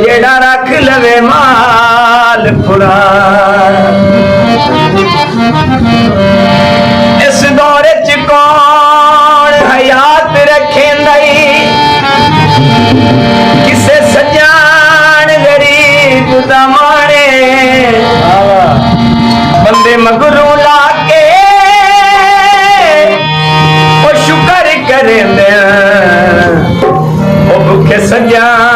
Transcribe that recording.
जेड़ा रख लवे माल पुरा इस दौरे च कौन हयात रखे किसे सजान गरीब दा माने बंदे मगरू लाके ओ शुक्र करें ओ भुखे सजान